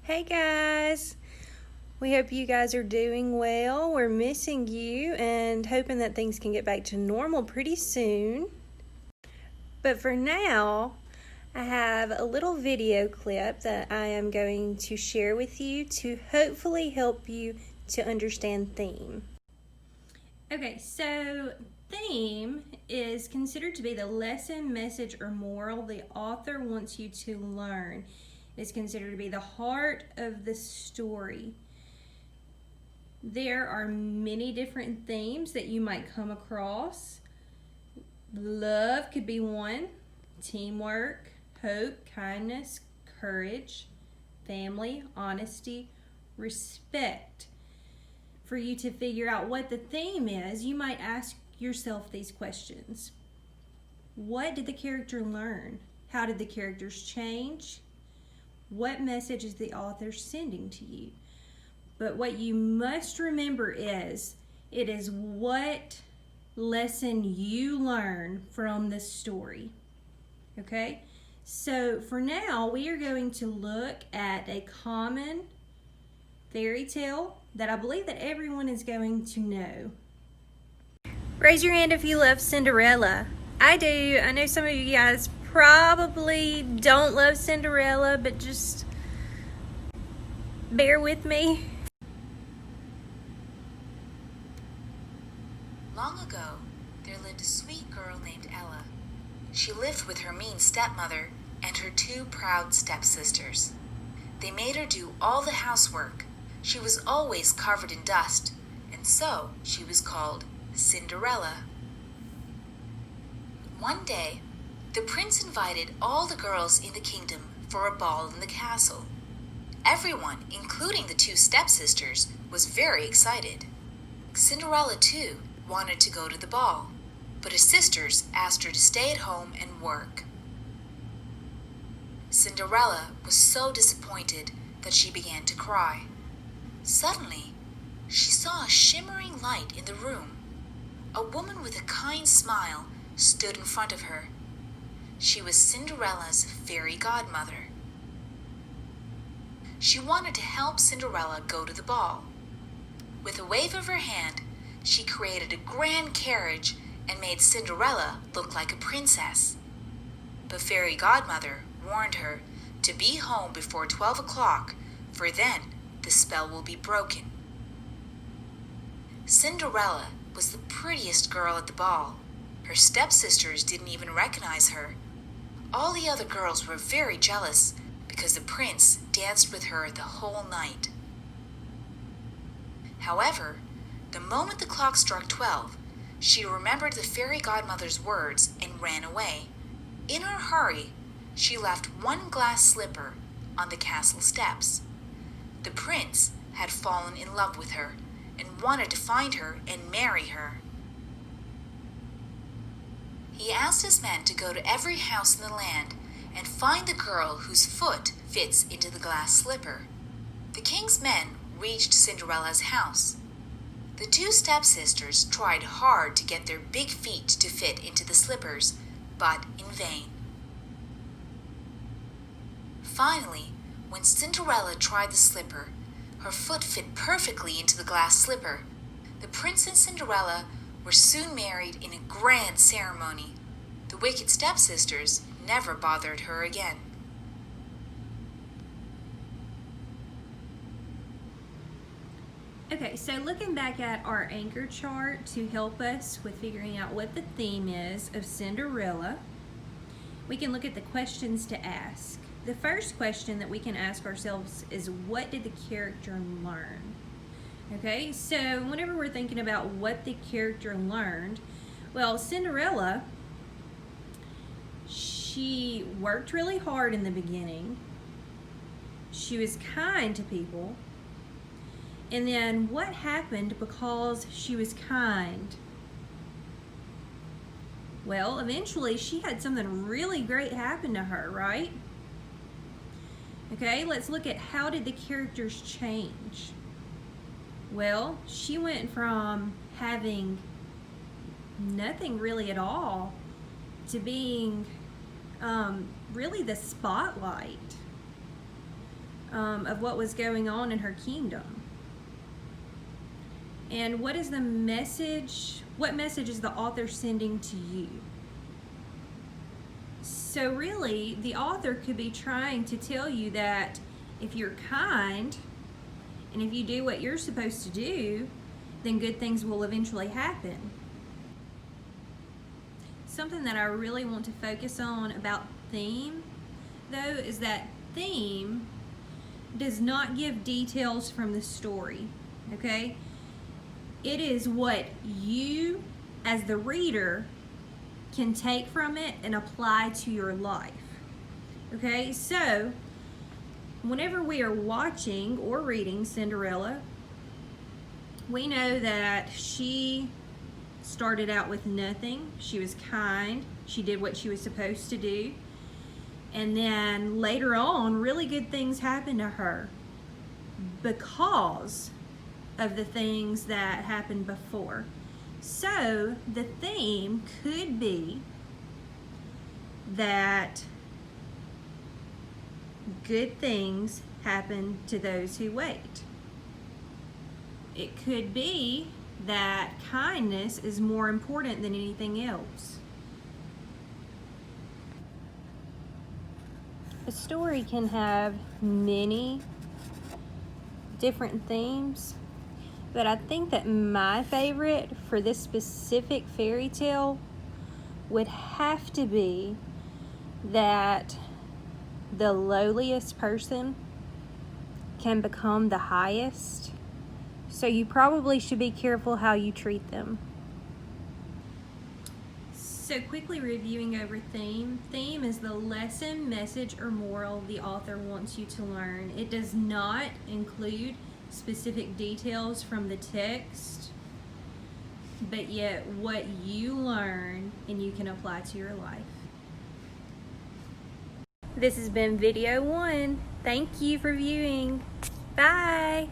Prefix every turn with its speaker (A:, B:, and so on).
A: Hey guys, we hope you guys are doing well. We're missing you and hoping that things can get back to normal pretty soon. But for now, I have a little video clip that I am going to share with you to hopefully help you to understand theme. Okay, so theme is considered to be the lesson, message, or moral the author wants you to learn. It's considered to be the heart of the story. There are many different themes that you might come across. Love could be one, teamwork, hope, kindness, courage, family, honesty, respect. For you to figure out what the theme is, you might ask yourself these questions. What did the character learn? How did the characters change? What message is the author sending to you? But what you must remember is, it is what lesson you learn from the story. Okay? So for now, we are going to look at a common fairy tale that I believe that everyone is going to know. Raise your hand if you love Cinderella. I do. I know some of you guys probably don't love Cinderella, but just bear with me.
B: Long ago, there lived a sweet girl named Ella. She lived with her mean stepmother and her two proud stepsisters. They made her do all the housework. She was always covered in dust, and so she was called Cinderella. One day, the prince invited all the girls in the kingdom for a ball in the castle. Everyone, including the two stepsisters, was very excited. Cinderella, too, wanted to go to the ball, but her sisters asked her to stay at home and work. Cinderella was so disappointed that she began to cry. Suddenly, she saw a shimmering light in the room. A woman with a kind smile stood in front of her. She was Cinderella's fairy godmother. She wanted to help Cinderella go to the ball. With a wave of her hand, she created a grand carriage and made Cinderella look like a princess. But Fairy Godmother warned her to be home before 12 o'clock, for then the spell will be broken. Cinderella was the prettiest girl at the ball. Her stepsisters didn't even recognize her. All the other girls were very jealous because the prince danced with her the whole night. However, the moment the clock struck 12, she remembered the fairy godmother's words and ran away. In her hurry, she left one glass slipper on the castle steps. The prince had fallen in love with her and wanted to find her and marry her. He asked his men to go to every house in the land and find the girl whose foot fits into the glass slipper. The king's men reached Cinderella's house. The two stepsisters tried hard to get their big feet to fit into the slippers, but in vain. Finally, when Cinderella tried the slipper, her foot fit perfectly into the glass slipper. The prince and Cinderella were soon married in a grand ceremony. The wicked stepsisters never bothered her again.
A: Okay, so looking back at our anchor chart to help us with figuring out what the theme is of Cinderella, we can look at the questions to ask. The first question that we can ask ourselves is, what did the character learn? Okay, so whenever we're thinking about what the character learned, well, Cinderella, she worked really hard in the beginning. She was kind to people. And then what happened because she was kind? Well, eventually she had something really great happen to her, right? Okay, let's look at how did the characters change? Well, she went from having nothing really at all to being really the spotlight. of what was going on in her kingdom. And what is the message? What message is the author sending to you? So really, the author could be trying to tell you that if you're kind and if you do what you're supposed to do, then good things will eventually happen. Something that I really want to focus on about theme, though, is that theme does not give details from the story, okay? It is what you, as the reader, can take from it and apply to your life, okay? So, whenever we are watching or reading Cinderella, we know that she started out with nothing. She was kind. She did what she was supposed to do. And then later on, really good things happened to her because of the things that happened before. So the theme could be that good things happen to those who wait. It could be that kindness is more important than anything else. A story can have many different themes, but I think that my favorite for this specific fairy tale would have to be that the lowliest person can become the highest. So you probably should be careful how you treat them. So quickly reviewing over theme. Theme is the lesson, message, or moral the author wants you to learn. It does not include specific details from the text, but yet what you learn and you can apply to your life. This has been video 1. Thank you for viewing. Bye.